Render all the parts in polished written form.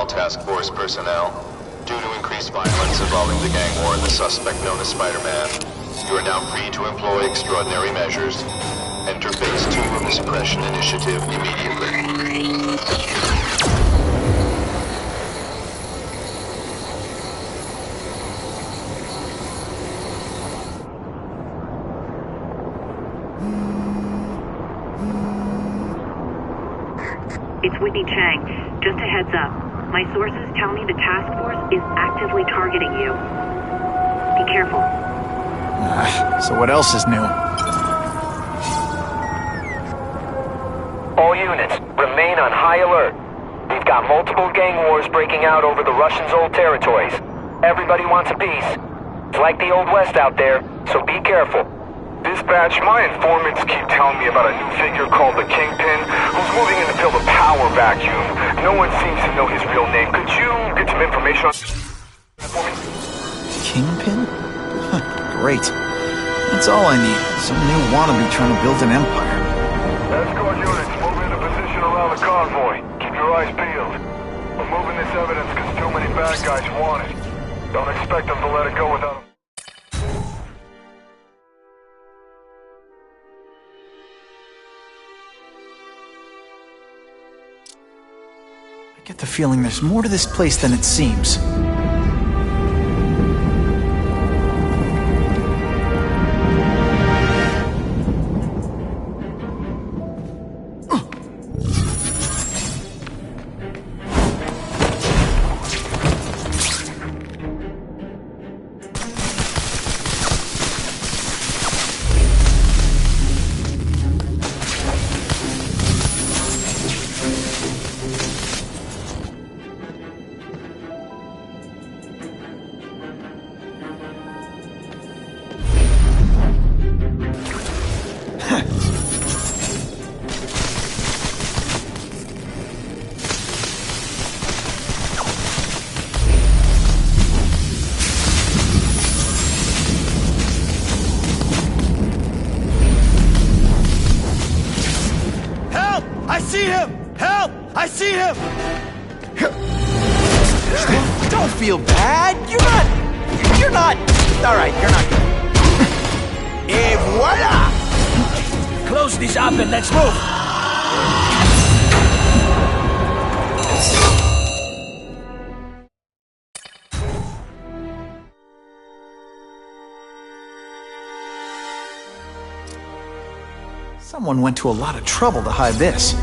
task force personnel. Due to increased violence involving the gang war and the suspect known as Spider-Man, you are now free to employ extraordinary measures. Enter Phase 2 of the Suppression Initiative immediately. It's Whitney Chang. Just a heads up. My sources tell me the task force is actively targeting you. Be careful. So what else is new? All units, remain on high alert. We've got multiple gang wars breaking out over the Russians' old territories. Everybody wants a piece. It's like the Old West out there, so be careful. Dispatch, my informants keep telling me about a new figure called the Kingpin, who's moving in to fill the power vacuum. No one seems to know his real name. Could you get some information on for me? Kingpin? Great. That's all I need. Some new wannabe trying to build an empire. Escort units, move into position around the convoy. Keep your eyes peeled. We're moving this evidence because too many bad guys want it. Don't expect them to let it go without... I get the feeling there's more to this place than it seems. I see him! Help! I see him! Don't feel bad. You're not. All right, you're not good. Et voila! Close this up and let's move! Someone went to a lot of trouble to hide this.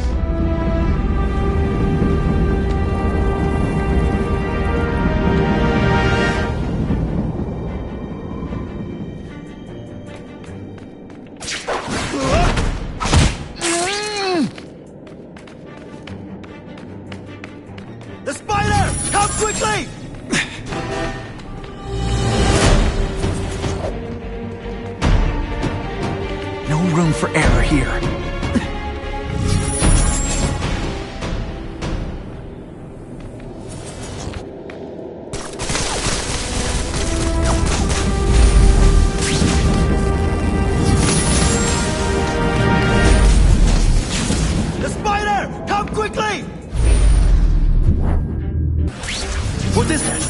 The spider! Come quickly! No room for error here. The spider! Come quickly! What is that?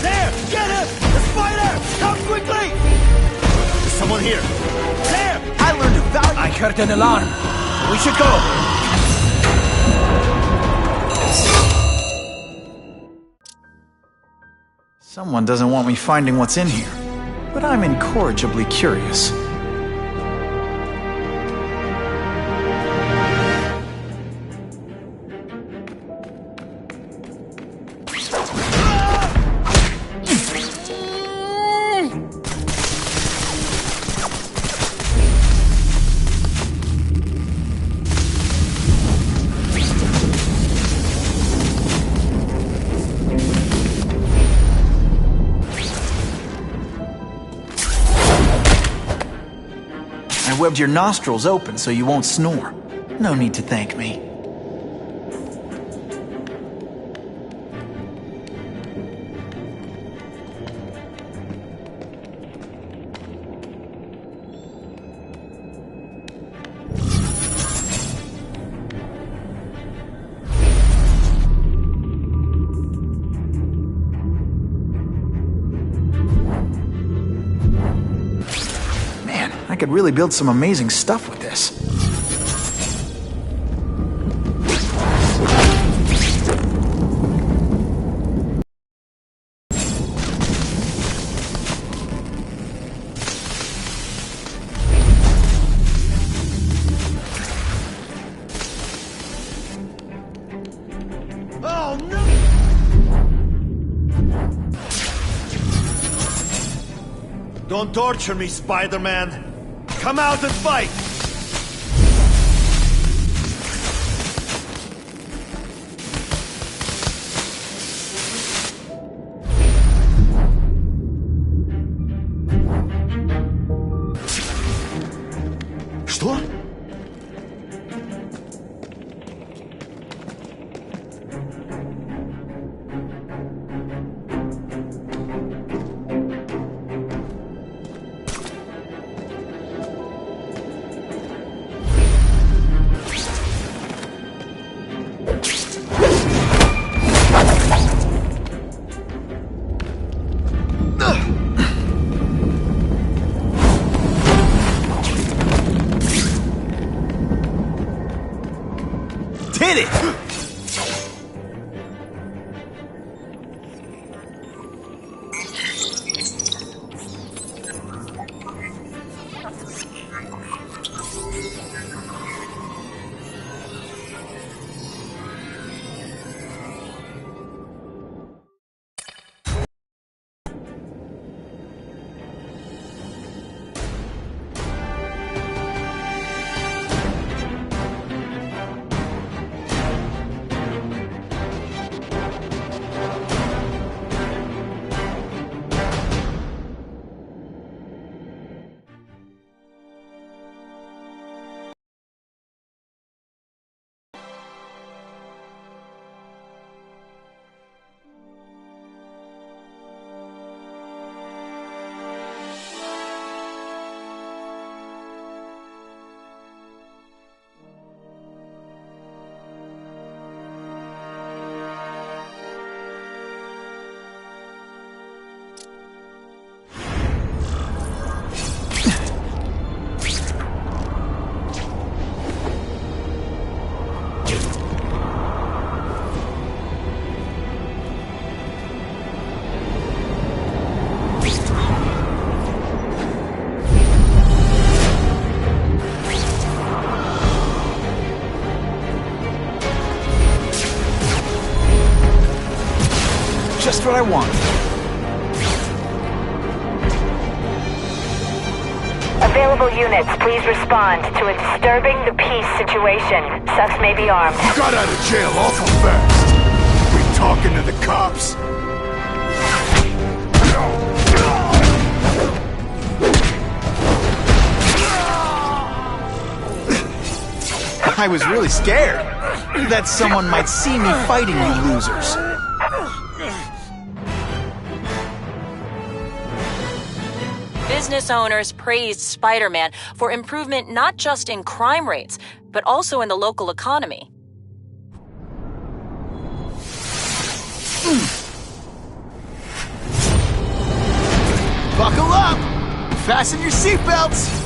There! Get him! The spider! Come quickly! There's someone here. There! I learned a value. I heard an alarm. We should go. Someone doesn't want me finding what's in here, but I'm incorrigibly curious. sealed your nostrils open so you won't snore. No need to thank me. I could really build some amazing stuff with this. Oh no! Don't torture me, Spider-Man. Come out and fight! Что? Did it! Just what I want. Available units, please respond to a disturbing the peace situation. Sus may be armed. You got out of jail awful fast. We talking to the cops? I was really scared that someone might see me fighting you losers. Business owners praised Spider-Man for improvement not just in crime rates, but also in the local economy. Buckle up! Fasten your seatbelts!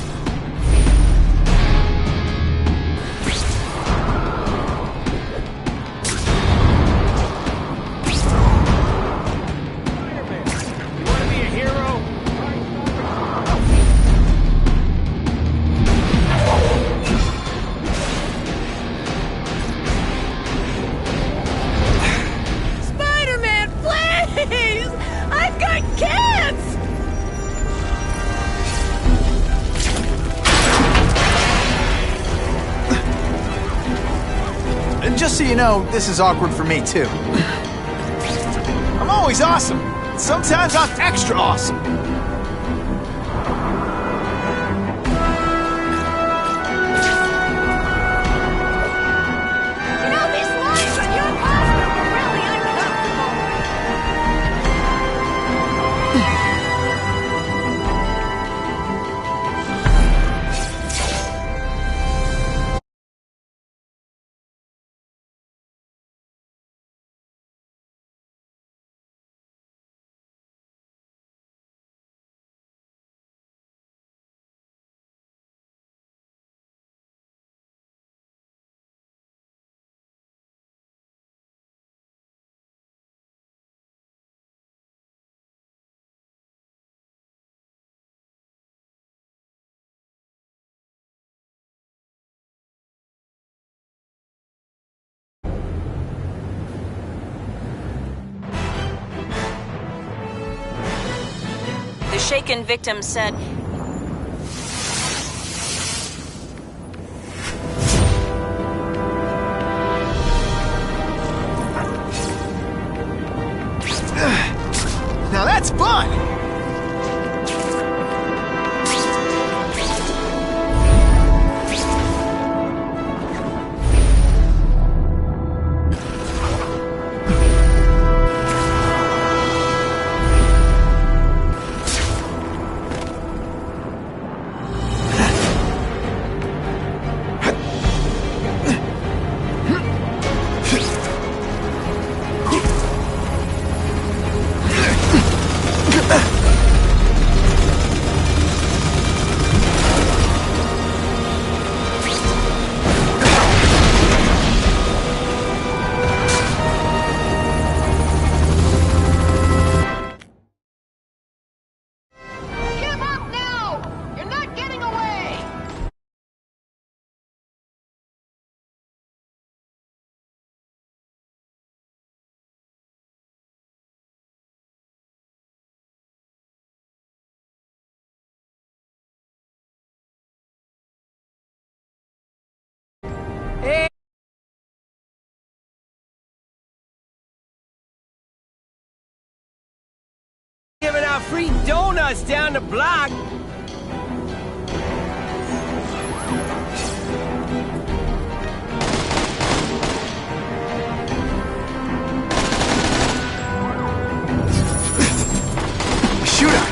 Just so you know, this is awkward for me, too. I'm always awesome. Sometimes I'm extra awesome. shaken victim said, Now that's fun! Giving out free donuts down the block. Shooter!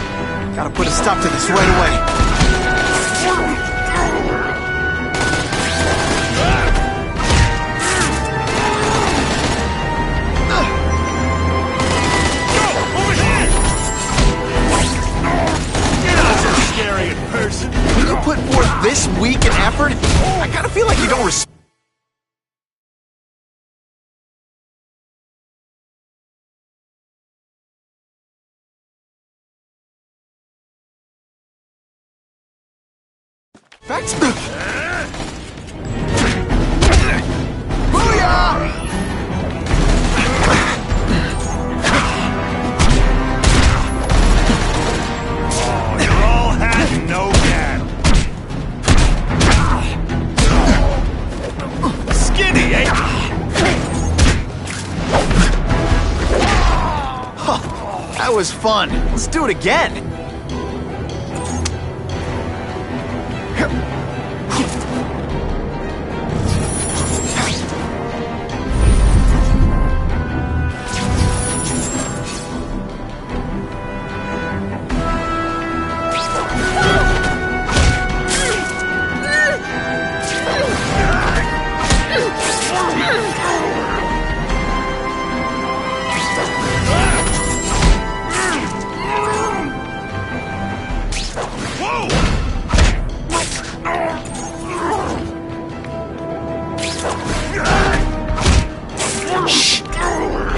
Gotta put a stop to this right away. When you put forth this week an effort, I kinda feel like you don't respect. Booyah! That was fun. Let's do it again.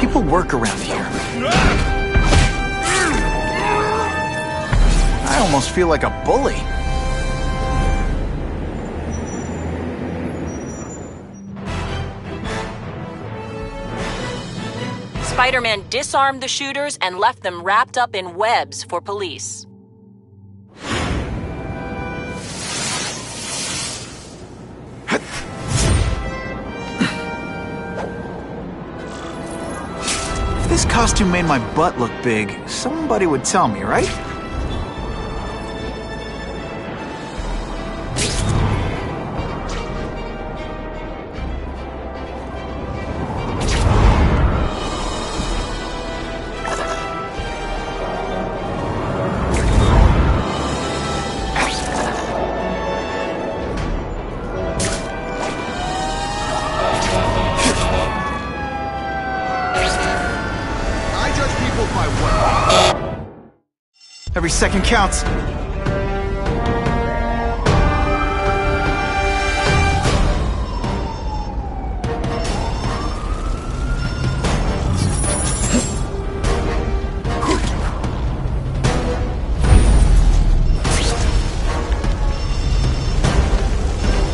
People work around here. I almost feel like a bully. Spider-Man disarmed the shooters and left them wrapped up in webs for police. If this costume made my butt look big, somebody would tell me, right? Every second counts.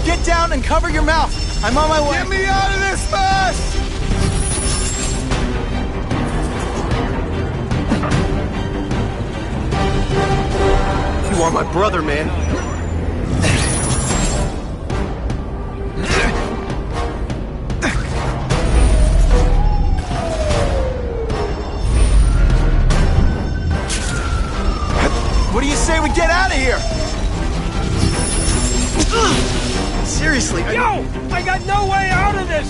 Get down and cover your mouth. I'm on my way. Get me out of this mess! You are my brother, man. What do you say we get out of here? Seriously, Yo! I got no way out of this!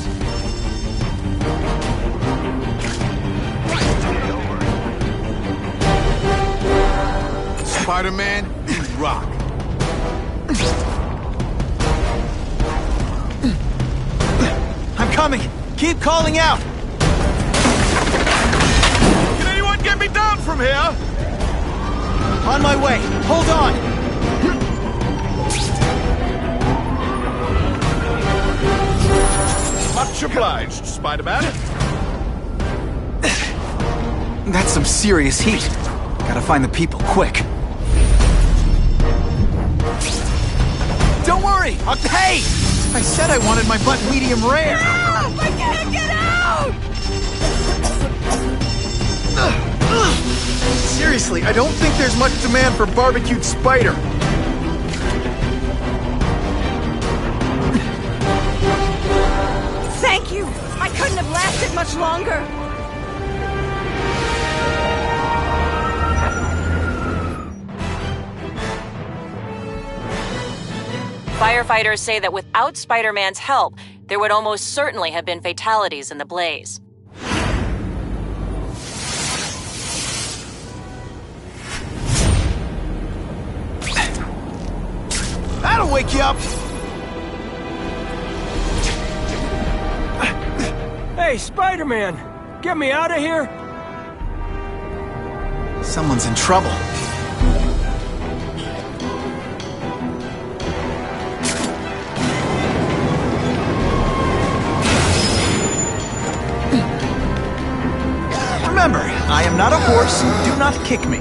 Spider-Man, you rock. I'm coming. Keep calling out. Can anyone get me down from here? On my way. Hold on. Much obliged, Spider-Man. That's some serious heat. Gotta find the people quick. Don't worry. Hey! I said I wanted my butt medium rare. Help! I can't get out! Seriously, I don't think there's much demand for barbecued spider. Thank you! I couldn't have lasted much longer! Firefighters say that without Spider-Man's help, there would almost certainly have been fatalities in the blaze. That'll wake you up. Hey, Spider-Man! Get me out of here! Someone's in trouble. Remember, I am not a horse. Do not kick me.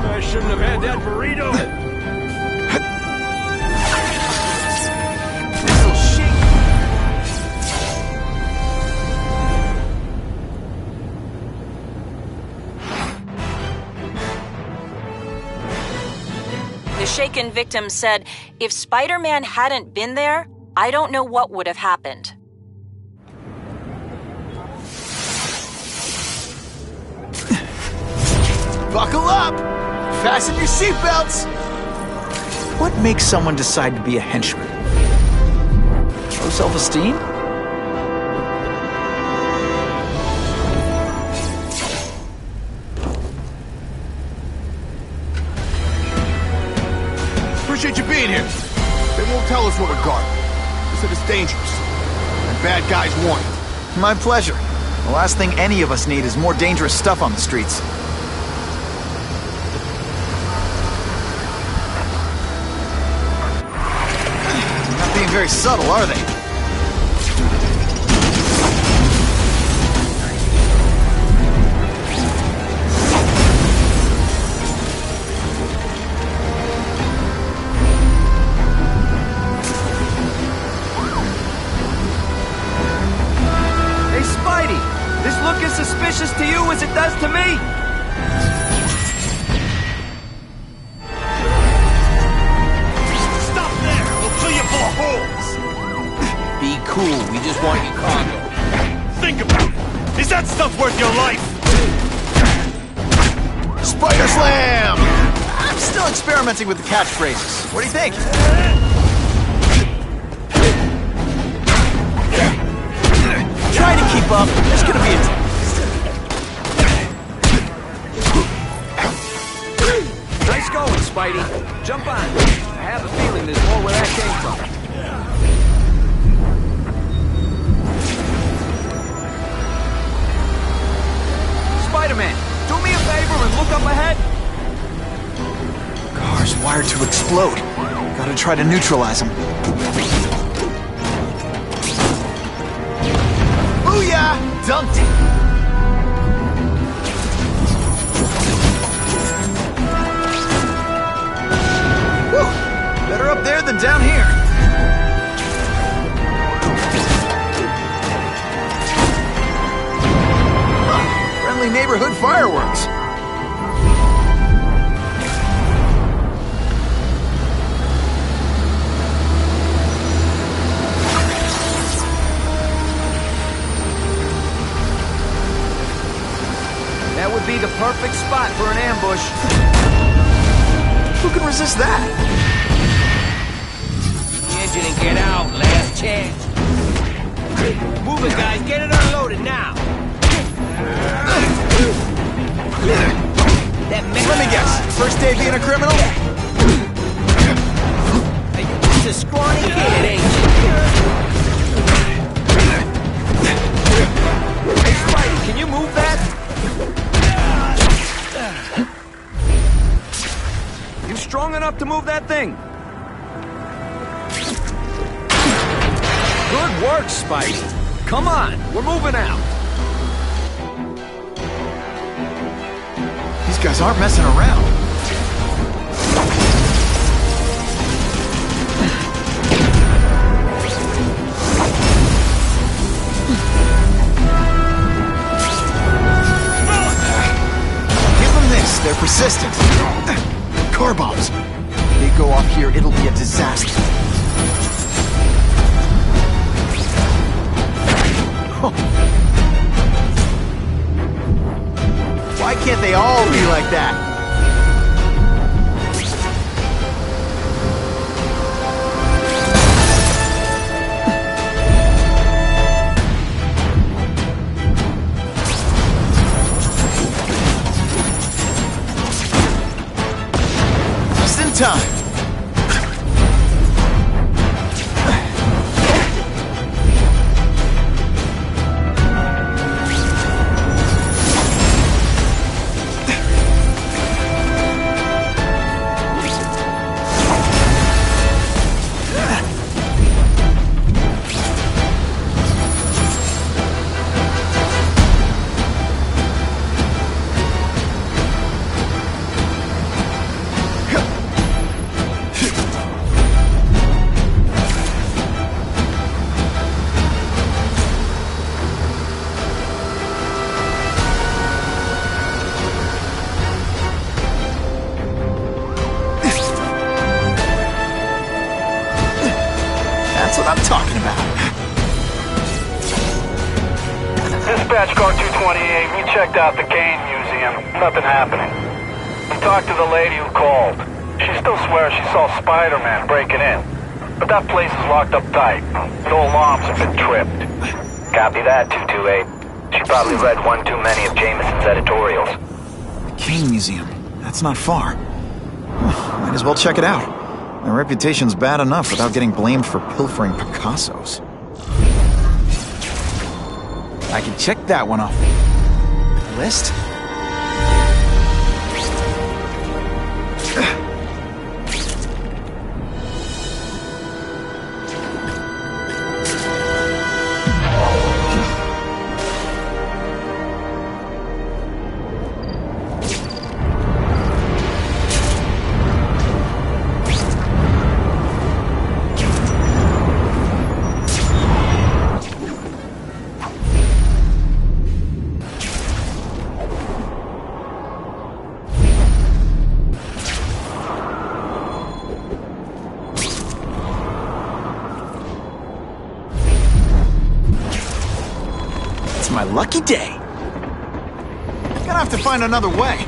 I shouldn't have had that burrito! This'll shake. The shaken victim said, if Spider-Man hadn't been there, I don't know what would have happened. Buckle up! Fasten your seatbelts! What makes someone decide to be a henchman? Low self-esteem? Appreciate you being here. They won't tell us what we're guarding. They said it's dangerous. And bad guys want it. My pleasure. The last thing any of us need is more dangerous stuff on the streets. Not being very subtle, are they? Hey, Spidey! This look as suspicious to you as it does to me! Stop there! We'll fill you full of holes! Be cool, we just want your cargo. Think about it! Is that stuff worth your life? Spider Slam! I'm still experimenting with the catchphrases. What do you think? Try to keep up. There's gonna be a... Nice going, Spidey. Jump on. I have a feeling there's more where that came from. Spider-Man, do me a favor and look up ahead. Car's wired to explode. Gotta try to neutralize him. Booyah! Dunked it! Whew! Better up there than down here. Huh, friendly neighborhood fireworks. That would be the perfect spot for an ambush. Who can resist that? Engine and get out, last chance. Move it, guys, get it unloaded now. Let me guess, first day being a criminal? Hey, you're just a scrawny kid, ain't you? Hey, Spidey, can you move that? You strong enough to move that thing? Good work, Spidey. Come on, we're moving out. These guys aren't messing around. Give them this, they're persistent. Car bombs. They go off here, it'll be a disaster. Why can't they all be like that? Just in time. That's what I'm talking about. Dispatch car 228, we checked out the Kane Museum. Nothing happening. We talked to the lady who called. She still swears she saw Spider-Man breaking in. But that place is locked up tight. No alarms have been tripped. Copy that, 228. She probably read one too many of Jameson's editorials. The Kane Museum. That's not far. Might as well check it out. My reputation's bad enough without getting blamed for pilfering Picassos. I can check that one off the list. It's my lucky day. Gonna have to find another way.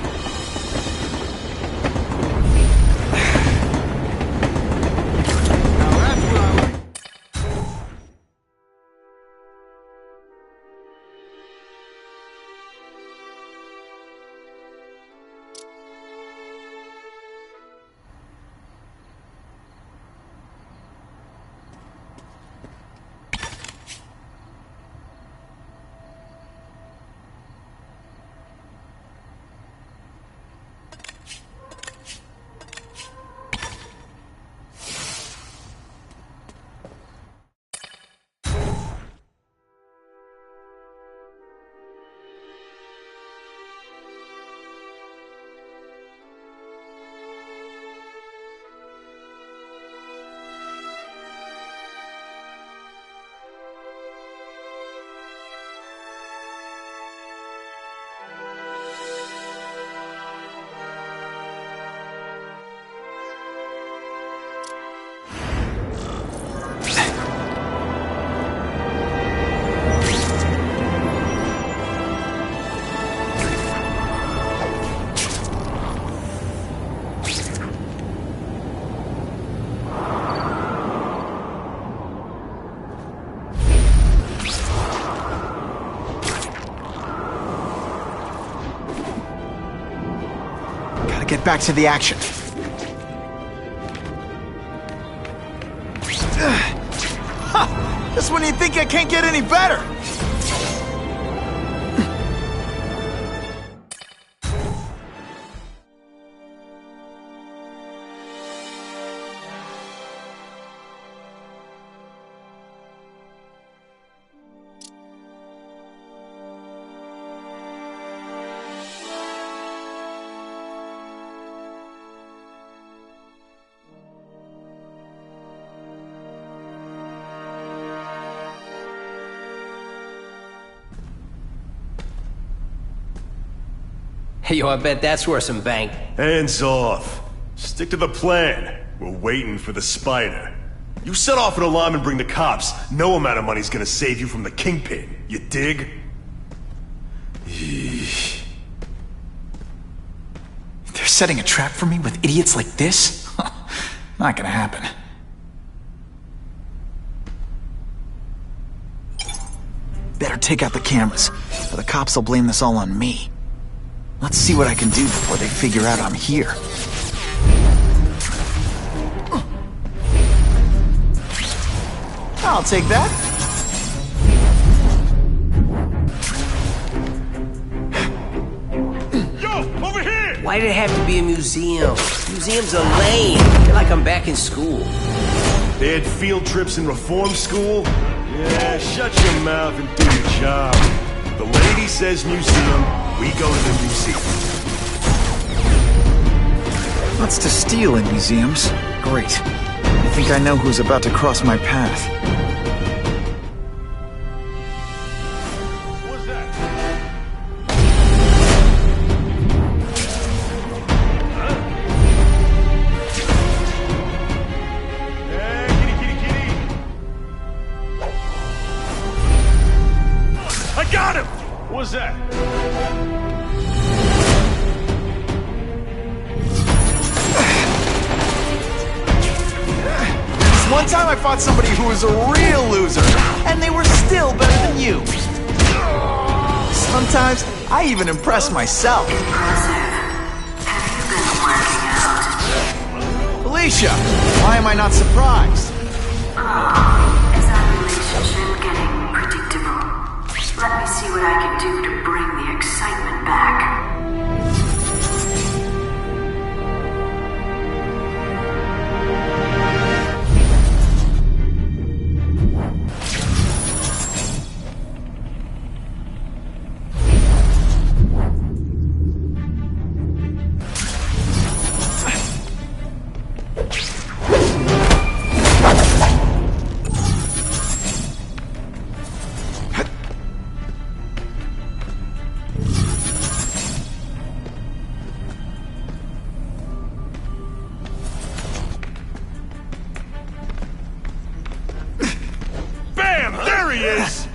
get back to the action. Just when you think I can't get any better. Yo, I bet that's worth some bank. Hands off. Stick to the plan. We're waiting for the spider. You set off an alarm and bring the cops. No amount of money's gonna save you from the Kingpin. You dig? Yeesh. They're setting a trap for me with idiots like this? Not gonna happen. Better take out the cameras, or the cops will blame this all on me. Let's see what I can do before they figure out I'm here. I'll take that. Yo, over here! Why did it have to be a museum? Museums are lame. They're like I'm back in school. They had field trips in reform school? Yeah, shut your mouth and do your job. The lady says museum, we go to the museum. Lots to steal in museums. Great. I think I know who's about to cross my path. What's that? I got him! What's that? One time I fought somebody who was a real loser, and they were still better than you. Sometimes I even impress myself. Felicia, why am I not surprised? Is our relationship getting predictable? Let me see what I can do to bring the excitement back. There he is!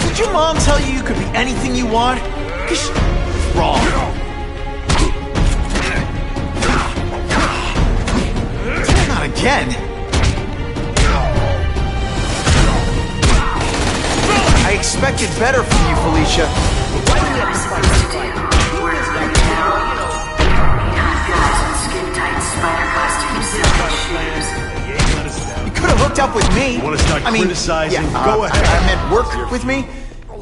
Did your mom tell you you could be anything you want? Wrong. Not again. I expected better from you, Felicia. What am I supposed to do? Work right now? Hot guys in skin-tight spider costumes selling shoes. You could have hooked up with me. You wanna start criticizing? Go ahead. I meant work with me.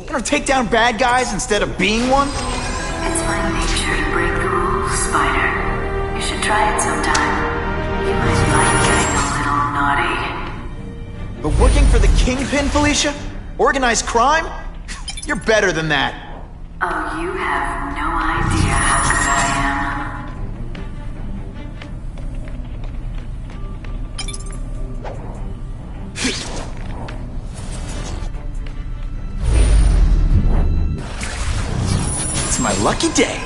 You know, take down bad guys instead of being one. It's my nature to break the rules, Spider. You should try it sometime. You might like getting a little naughty. But working for the Kingpin, Felicia? Organized crime? You're better than that. Oh, you have no idea how good I am. It's my lucky day.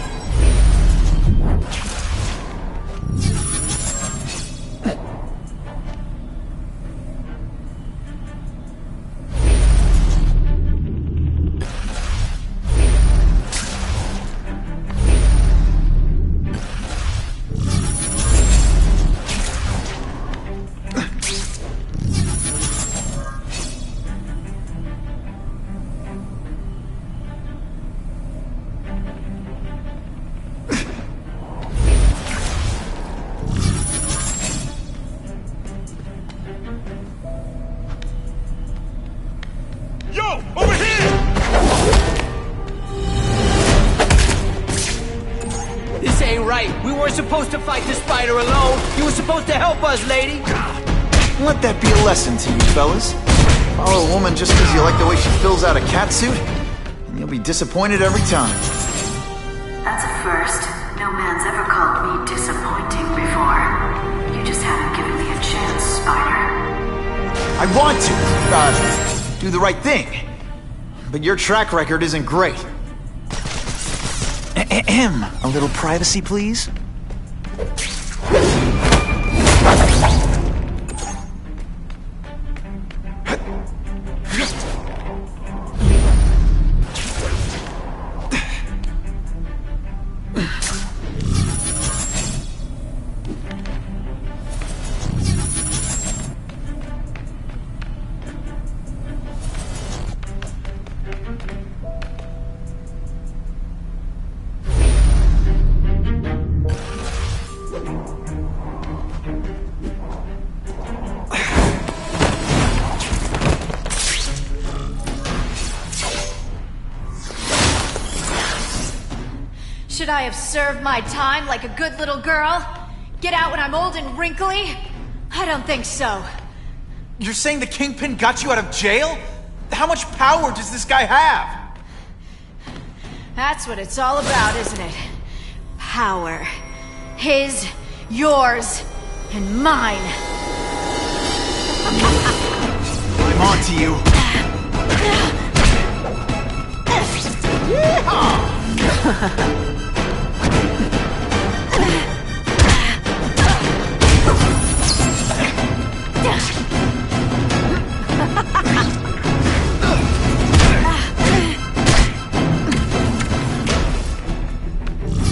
Over here! This ain't right. We weren't supposed to fight the spider alone. You were supposed to help us, lady. Let that be a lesson to you, fellas. Follow a woman just because you like the way she fills out a catsuit, and you'll be disappointed every time. That's a first. No man's ever called me disappointing before. You just haven't given me a chance, Spider. I want to, do the right thing. But your track record isn't great. Ahem. A little privacy, please? Should I have served my time like a good little girl? Get out when I'm old and wrinkly? I don't think so. You're saying the Kingpin got you out of jail? How much power does this guy have? That's what it's all about, isn't it? Power. His, yours, and mine. I'm on to you. Yeehaw!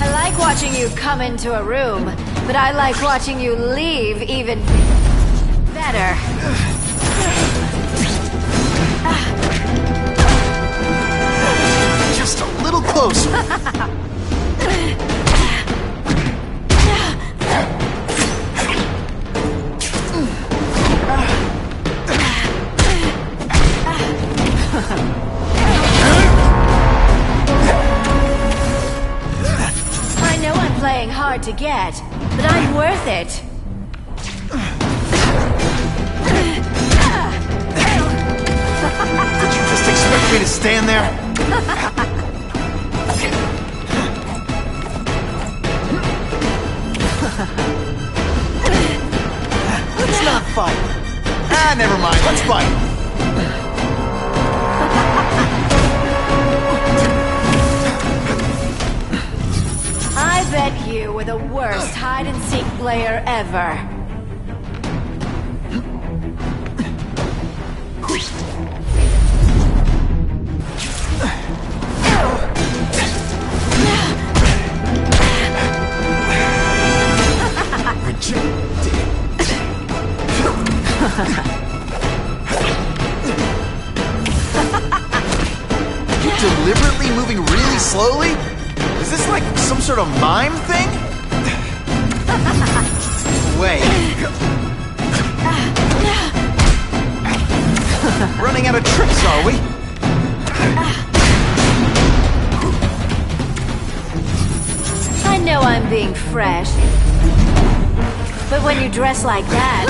I like watching you come into a room, but I like watching you leave even better. Just a little closer. I know I'm playing hard to get, but I'm worth it. Did you just expect me to stand there? Let's not fight. Ah, never mind. Let's fight. I bet you were the worst hide-and-seek player ever. You deliberately moving really slowly? Is this like some sort of mime thing? Wait. Running out of tricks, are we? I know I'm being fresh, but when you dress like that...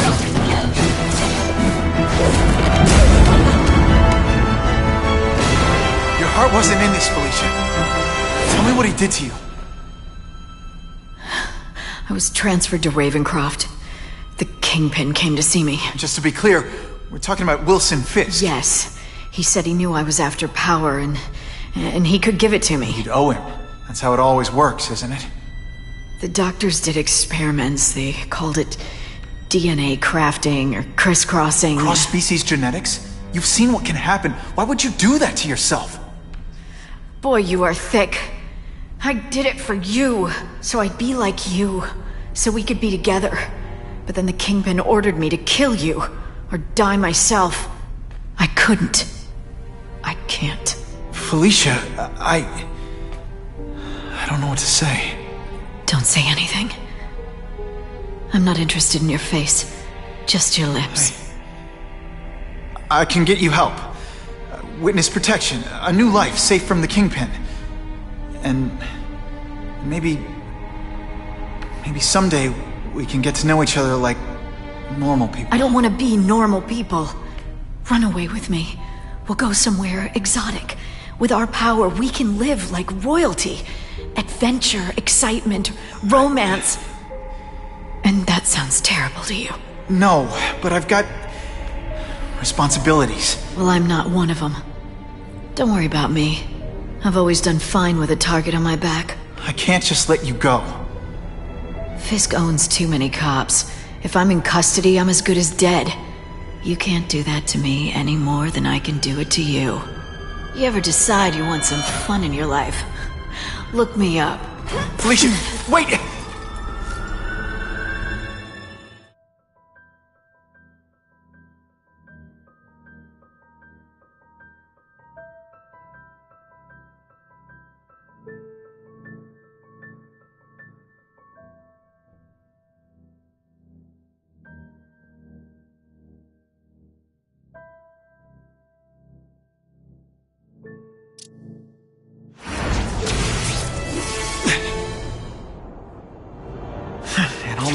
Your heart wasn't in this, Felicia. Tell me what he did to you. I was transferred to Ravencroft. The Kingpin came to see me. Just to be clear, we're talking about Wilson Fisk. Yes. He said he knew I was after power and he could give it to me. You'd owe him. That's how it always works, isn't it? The doctors did experiments. They called it DNA crafting or crisscrossing. Cross-species genetics? You've seen what can happen. Why would you do that to yourself? Boy, you are thick. I did it for you, so I'd be like you, so we could be together. But then the Kingpin ordered me to kill you, or die myself. I couldn't. I can't. Felicia, I don't know what to say. Don't say anything. I'm not interested in your face, just your lips. I can get you help. Witness protection, a new life, safe from the Kingpin. And maybe someday we can get to know each other like normal people. I don't want to be normal people. Run away with me. We'll go somewhere exotic. With our power, we can live like royalty. Adventure, excitement, romance. And that sounds terrible to you. No, but I've got responsibilities. Well, I'm not one of them. Don't worry about me. I've always done fine with a target on my back. I can't just let you go. Fisk owns too many cops. If I'm in custody, I'm as good as dead. You can't do that to me any more than I can do it to you. You ever decide you want some fun in your life? Look me up. Felicia, wait!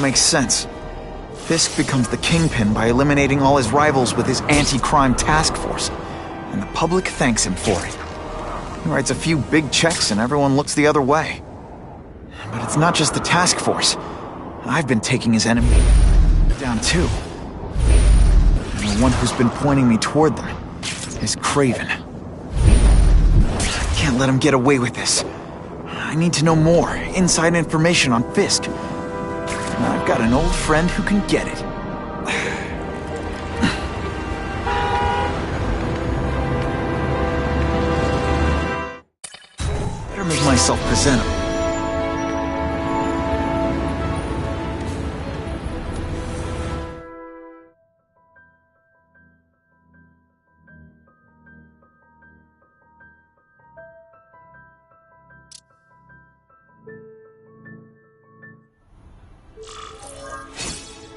Makes sense. Fisk becomes the Kingpin by eliminating all his rivals with his anti-crime task force, and the public thanks him for it. He writes a few big checks and everyone looks the other way. But it's not just the task force. I've been taking his enemy down too. And the one who's been pointing me toward them is Kraven. I can't let him get away with this. I need to know more, inside information on Fisk. I've got an old friend who can get it. Better make myself presentable.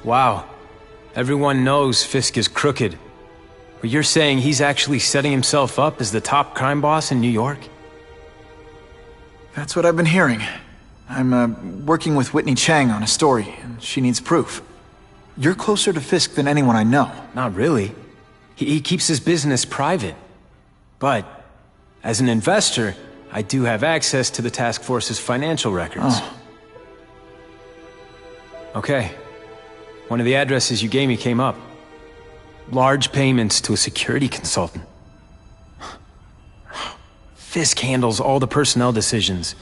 Wow. Everyone knows Fisk is crooked. But you're saying he's actually setting himself up as the top crime boss in New York? That's what I've been hearing. I'm working with Whitney Chang on a story, and she needs proof. You're closer to Fisk than anyone I know. Not really. He keeps his business private. But, as an investor, I do have access to the task force's financial records. Oh. Okay. One of the addresses you gave me came up. Large payments to a security consultant. Fisk handles all the personnel decisions.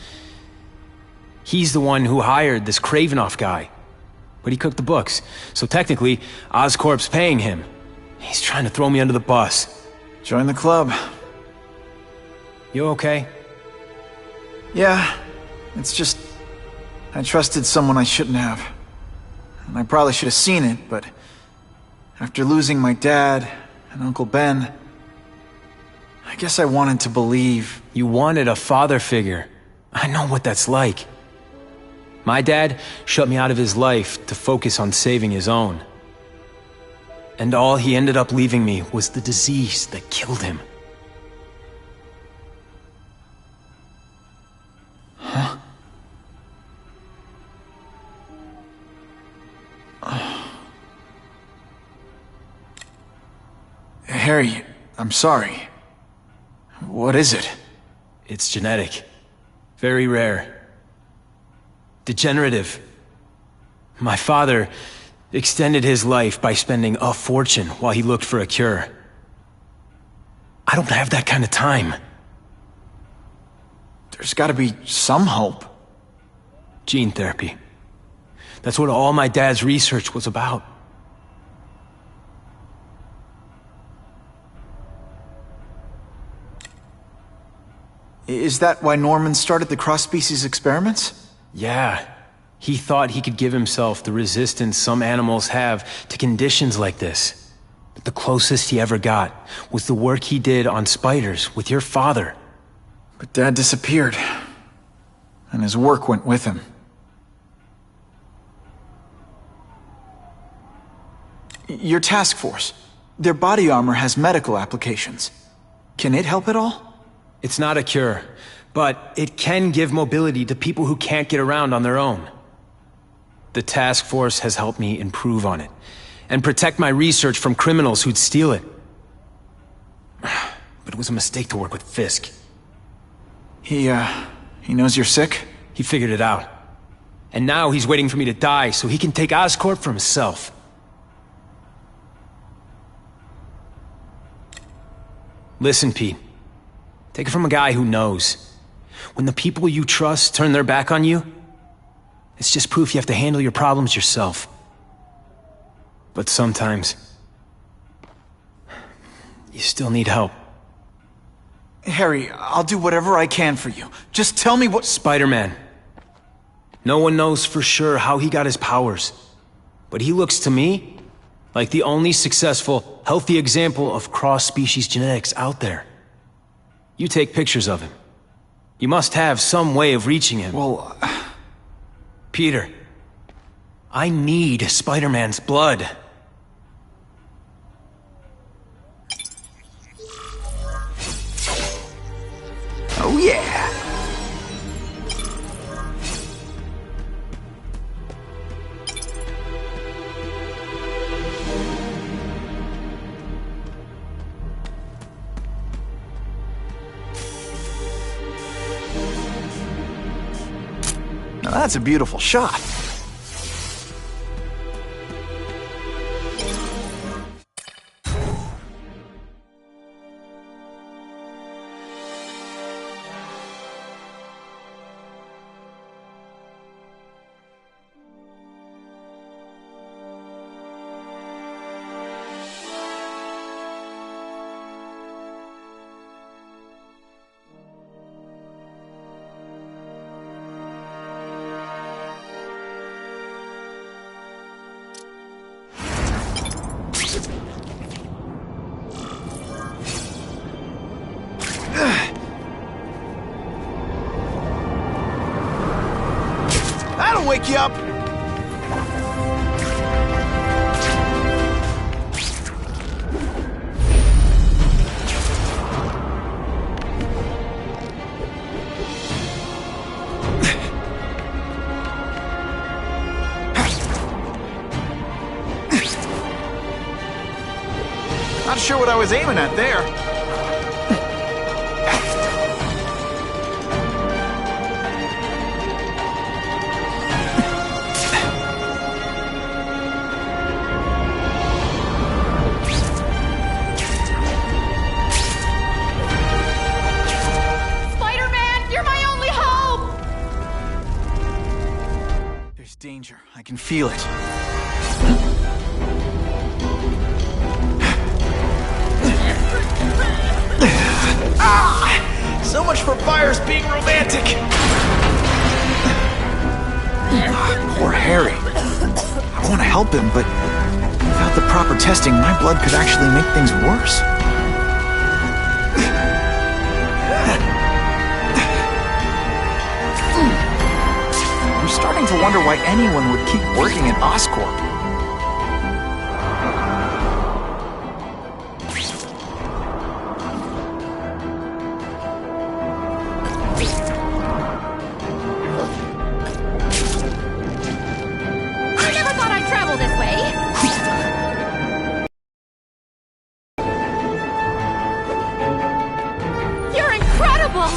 He's the one who hired this Kravinoff guy. But he cooked the books, so technically, Oscorp's paying him. He's trying to throw me under the bus. Join the club. You okay? Yeah, it's just... I trusted someone I shouldn't have. And I probably should have seen it, but... after losing my dad and Uncle Ben... I guess I wanted to believe... You wanted a father figure. I know what that's like. My dad shut me out of his life to focus on saving his own. And all he ended up leaving me was the disease that killed him. Huh? Harry, I'm sorry. What is it? It's genetic. Very rare. Degenerative. My father extended his life by spending a fortune while he looked for a cure. I don't have that kind of time. There's gotta be some hope. Gene therapy. That's what all my dad's research was about. Is that why Norman started the cross-species experiments? Yeah. He thought he could give himself the resistance some animals have to conditions like this. But the closest he ever got was the work he did on spiders with your father. But Dad disappeared. And his work went with him. Your task force. Their body armor has medical applications. Can it help at all? It's not a cure, but it can give mobility to people who can't get around on their own. The task force has helped me improve on it, and protect my research from criminals who'd steal it. But it was a mistake to work with Fisk. He knows you're sick? He figured it out. And now he's waiting for me to die so he can take Oscorp for himself. Listen, Pete. Take it from a guy who knows. When the people you trust turn their back on you, it's just proof you have to handle your problems yourself. But sometimes, you still need help. Harry, I'll do whatever I can for you. Just tell me what— Spider-Man. No one knows for sure how he got his powers. But he looks to me like the only successful, healthy example of cross-species genetics out there. You take pictures of him. You must have some way of reaching him. Well, Peter, I need Spider-Man's blood. Oh yeah! Now that's a beautiful shot. That'll wake you up! Not sure what I was aiming at there. Danger. I can feel it. So much for fires being romantic. Poor Harry. I want to help him, but without the proper testing, my blood could actually make things worse. I'm starting to wonder why anyone would keep working at Oscorp. I never thought I'd travel this way. You're incredible!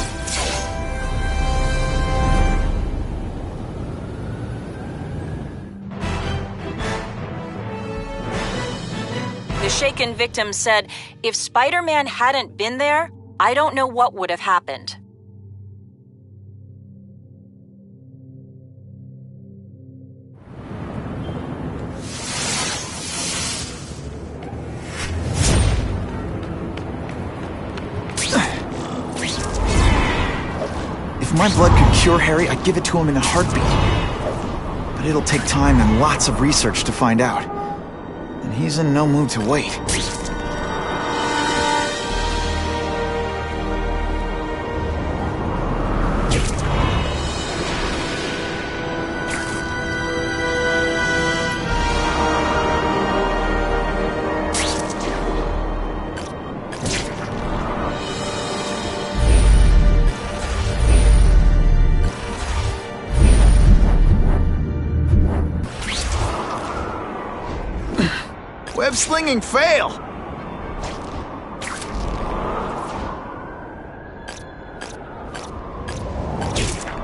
The shaken victim said, if Spider-Man hadn't been there, I don't know what would have happened. If my blood could cure Harry, I'd give it to him in a heartbeat. But it'll take time and lots of research to find out. And he's in no mood to wait. web-slinging fail!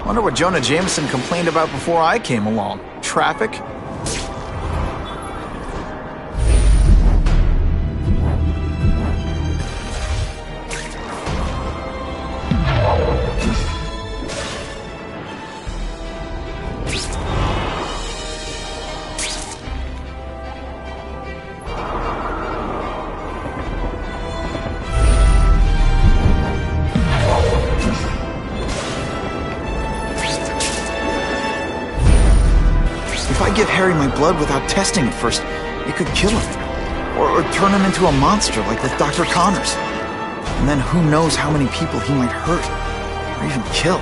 Wonder what Jonah Jameson complained about before I came along. Traffic? If I give Harry my blood without testing it first, it could kill him. Or turn him into a monster like with Dr. Connors. And then who knows how many people he might hurt, or even kill.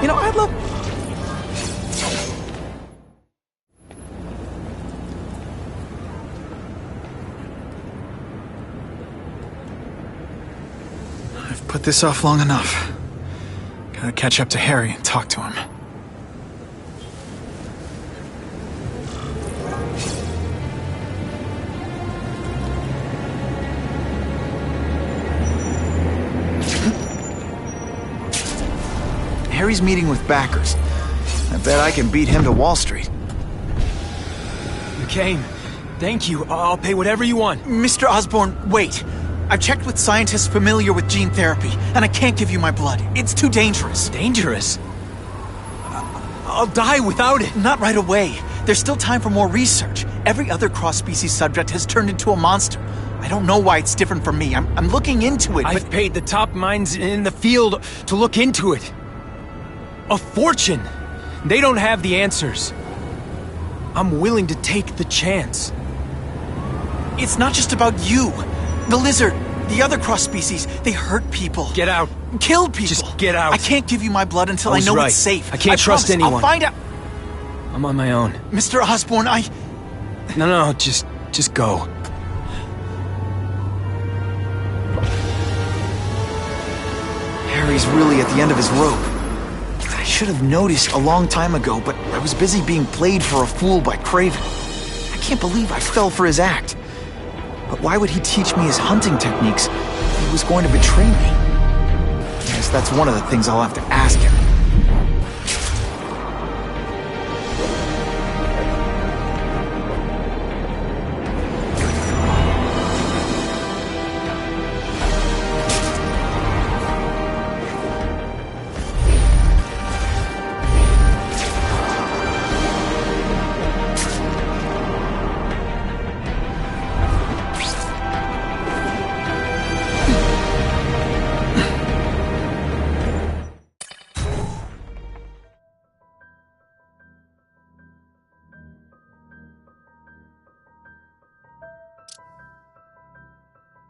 You know, I'd love... I've put this off long enough. Gotta catch up to Harry and talk to him. Harry's meeting with backers. I bet I can beat him to Wall Street. You came. Thank you. I'll pay whatever you want. Mr. Osborn, wait. I've checked with scientists familiar with gene therapy, and I can't give you my blood. It's too dangerous. Dangerous? I'll die without it. Not right away. There's still time for more research. Every other cross-species subject has turned into a monster. I don't know why it's different from me. I'm looking into it, but... I've paid the top minds in the field to look into it. A fortune. They don't have the answers. I'm willing to take the chance. It's not just about you. The lizard, the other cross-species, they hurt people. Get out. Kill people. Just get out. I can't give you my blood until I know right. it's safe. I can't trust anyone. I'll find out. I'm on my own. Mr. Osborn, No, just go. Harry's really at the end of his rope. I should have noticed a long time ago, but I was busy being played for a fool by Kraven. I can't believe I fell for his act. But why would he teach me his hunting techniques if he was going to betray me? I guess that's one of the things I'll have to ask him.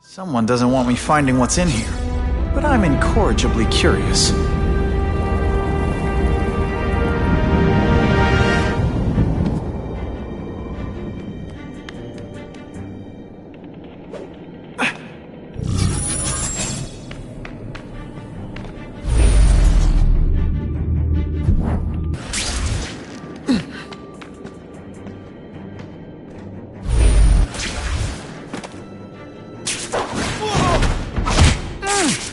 Someone doesn't want me finding what's in here, but I'm incorrigibly curious.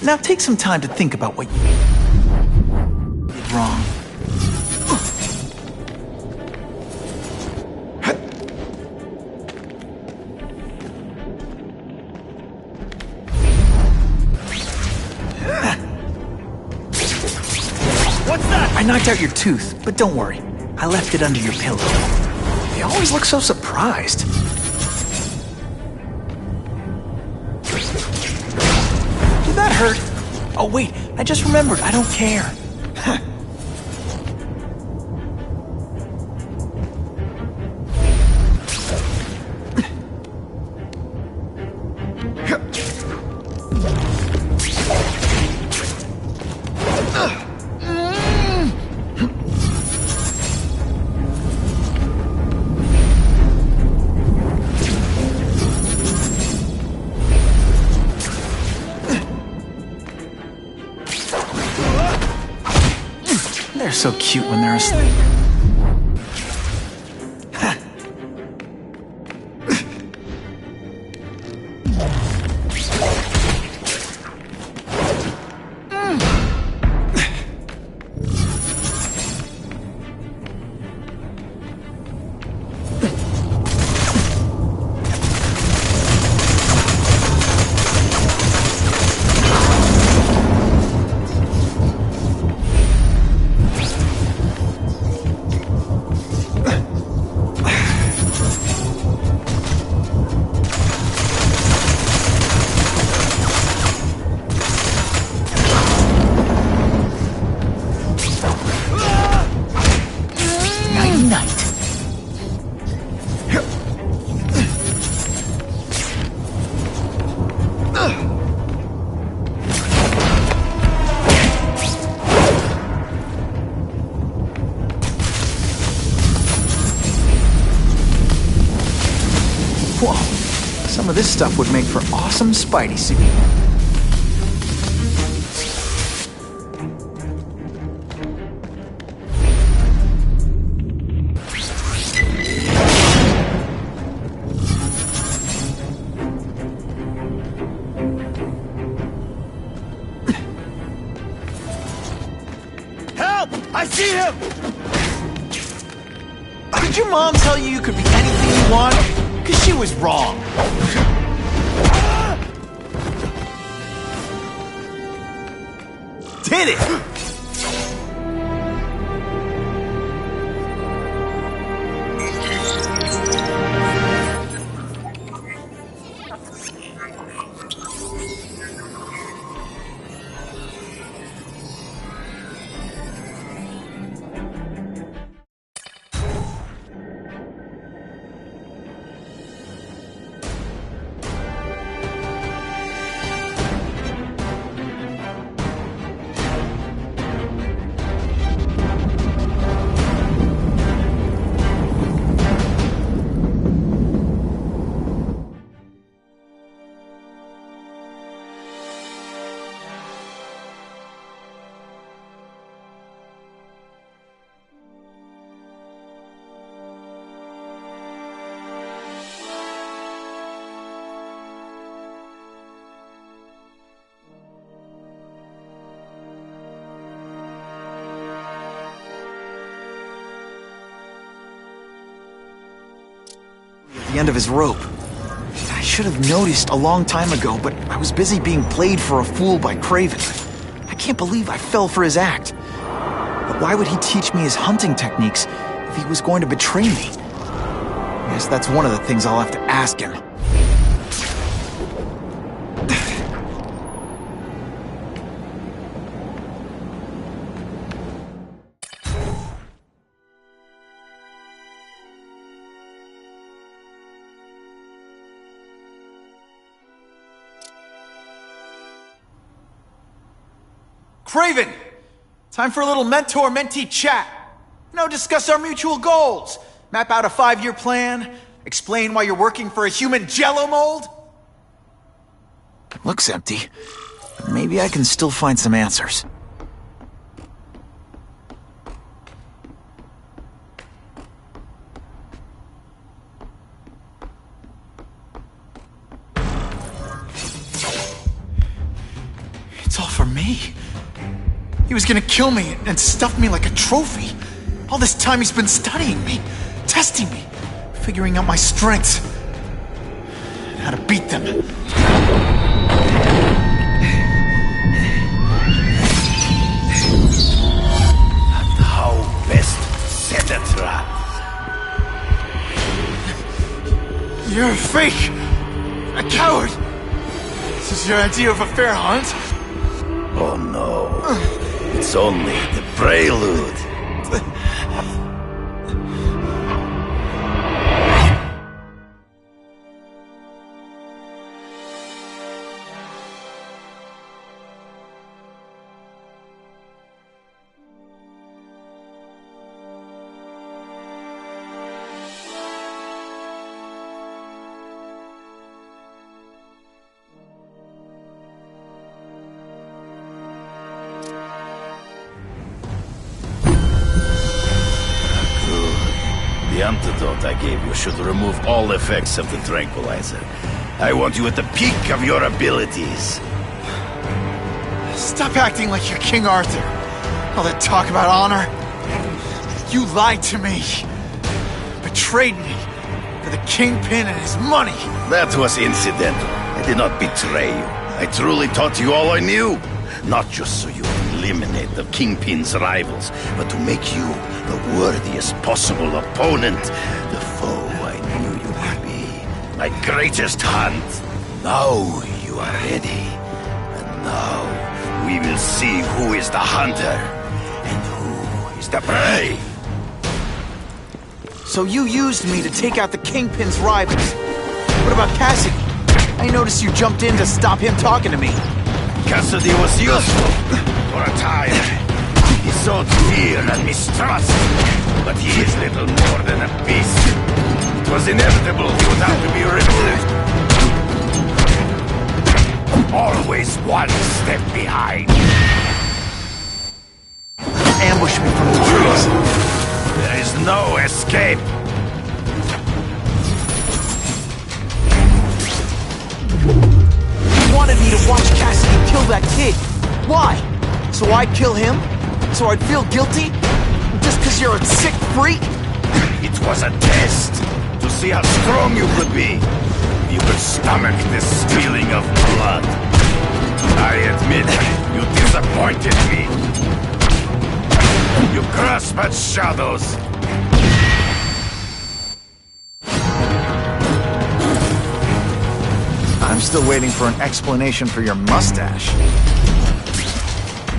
Now take some time to think about what you did wrong. What's that? I knocked out your tooth, but don't worry. I left it under your pillow. They always look so surprised. Did that hurt? Oh wait, I just remembered, I don't care. They're so cute when they're asleep. of this stuff would make for awesome Spidey suit. I see him! Did your mom tell you you could be anything you want? Because she was wrong. Did it! The end of his rope. I should have noticed a long time ago, but I was busy being played for a fool by Kraven. I can't believe I fell for his act. But why would he teach me his hunting techniques if he was going to betray me? I guess that's one of the things I'll have to ask him. Kraven! Time for a little mentor-mentee chat. Discuss our mutual goals. Map out a 5-year plan. Explain why you're working for a human Jell-O mold. Looks empty. But maybe I can still find some answers. It's all for me. He was gonna kill me and stuff me like a trophy. All this time he's been studying me, testing me, figuring out my strengths, and how to beat them. And how best set a trap. You're a fake! A coward! This is your idea of a fair hunt? Oh no. It's only the prelude. The antidote I gave you should remove all effects of the tranquilizer. I want you at the peak of your abilities. Stop acting like you're King Arthur. All that talk about honor. You lied to me. Betrayed me. For the Kingpin and his money. That was incidental. I did not betray you. I truly taught you all I knew. Not just so you eliminate the Kingpin's rivals, but to make you the worthiest possible opponent. The foe I knew you would be. My greatest hunt. Now you are ready. And now we will see who is the hunter and who is the prey. So you used me to take out the Kingpin's rivals. What about Cassidy? I noticed you jumped in to stop him talking to me. Cassidy was useful for a time. He sowed fear and mistrust, but he is little more than a beast. It was inevitable he would have to be removed. always one step behind. Ambush me from the trees. There is no escape. You wanted me to watch Cassidy kill that kid. Why? So I'd kill him? So I'd feel guilty? Just because you're a sick freak? It was a test to see how strong you could be. You could stomach the spilling of blood. I admit, you disappointed me. You grasp at shadows. I'm still waiting for an explanation for your mustache.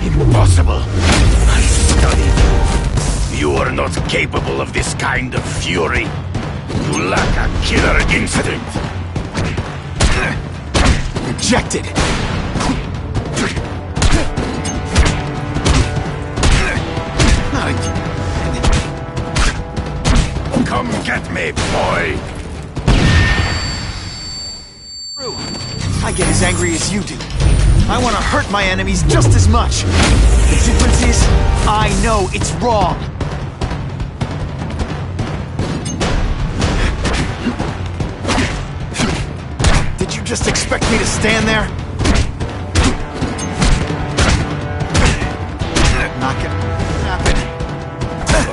Impossible. I studied. You are not capable of this kind of fury. You lack a killer instinct. Rejected. Come get me, boy. I get as angry as you do. I want to hurt my enemies just as much. The difference is, I know it's wrong. Did you just expect me to stand there? Not gonna happen.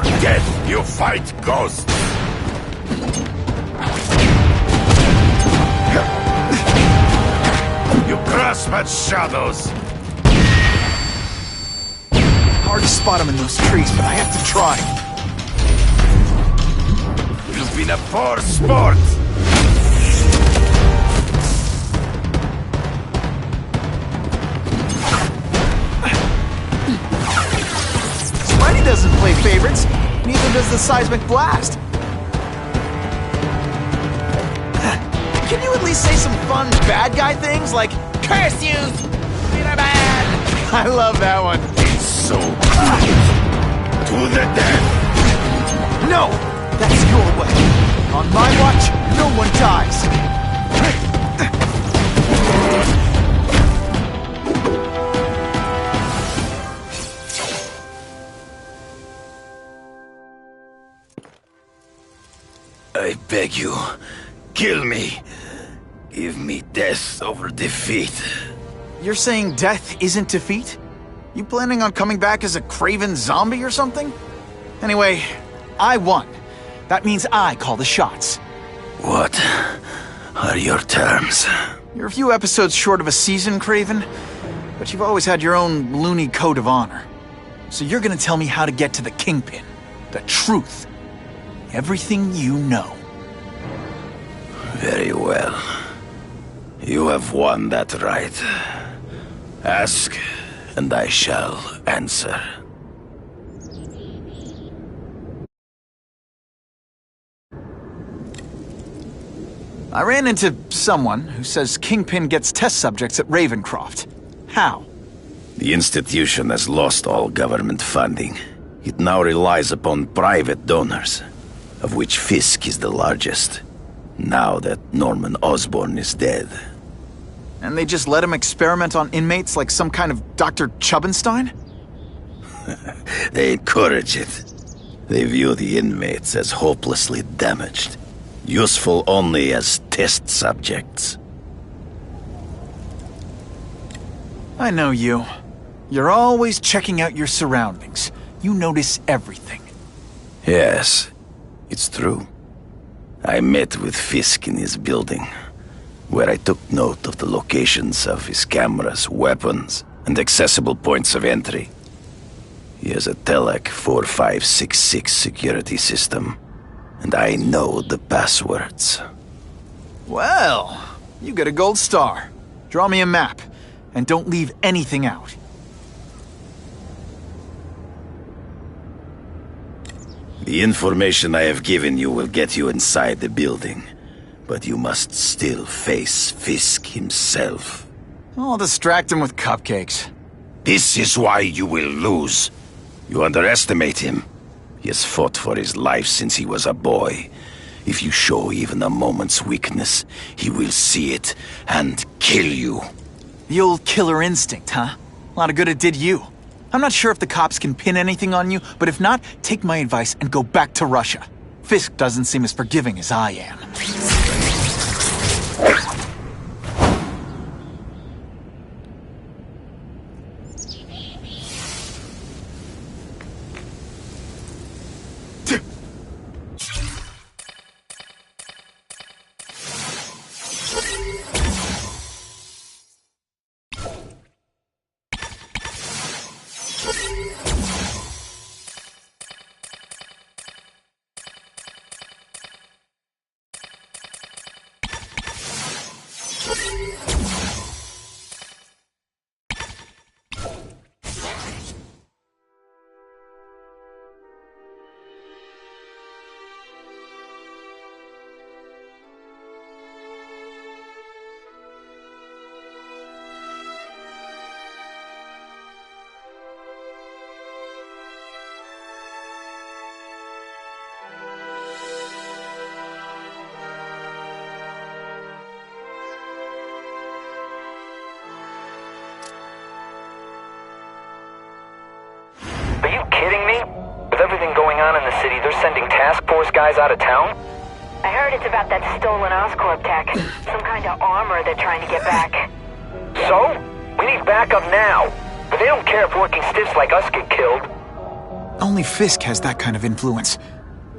Forget you fight ghosts. You grasp at shadows. Hard to spot them in those trees, but I have to try. You've been a poor sport. Spidey doesn't play favorites. Neither does the seismic blast. Can you at least say some fun bad guy things like, "Curse you, Spider-Man"? I love that one. It's so to the death. No! That's your way. On my watch, no one dies. I beg you, kill me. Give me death over defeat. You're saying death isn't defeat? You planning on coming back as a craven zombie or something? Anyway, I won. That means I call the shots. What are your terms? You're a few episodes short of a season, Craven, but you've always had your own loony code of honor. So you're gonna tell me how to get to the Kingpin. The truth. Everything you know. Very well. You have won that right. Ask, and I shall answer. I ran into someone who says Kingpin gets test subjects at Ravencroft. How? The institution has lost all government funding. It now relies upon private donors, of which Fisk is the largest, now that Norman Osborn is dead. And they just let him experiment on inmates like some kind of Dr. Chubbenstein? They encourage it. They view the inmates as hopelessly damaged, useful only as test subjects. I know you. You're always checking out your surroundings. You notice everything. Yes, it's true. I met with Fisk in his building, where I took note of the locations of his cameras, weapons, and accessible points of entry. He has a Telek 4566 security system, and I know the passwords. Well, you get a gold star. Draw me a map, and don't leave anything out. The information I have given you will get you inside the building, but you must still face Fisk himself. I'll distract him with cupcakes. This is why you will lose. You underestimate him. He has fought for his life since he was a boy. If you show even a moment's weakness, he will see it and kill you. The old killer instinct, huh? A lot of good it did you. I'm not sure if the cops can pin anything on you, but if not, take my advice and go back to Russia. Fisk doesn't seem as forgiving as I am. Are you kidding me? With everything going on in the city, they're sending task force guys out of town? I heard it's about that stolen Oscorp tech. Some kind of armor they're trying to get back. So? We need backup now. But they don't care if working stiffs like us get killed. Only Fisk has that kind of influence.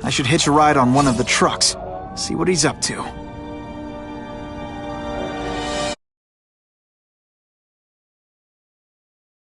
I should hitch a ride on one of the trucks. See what he's up to.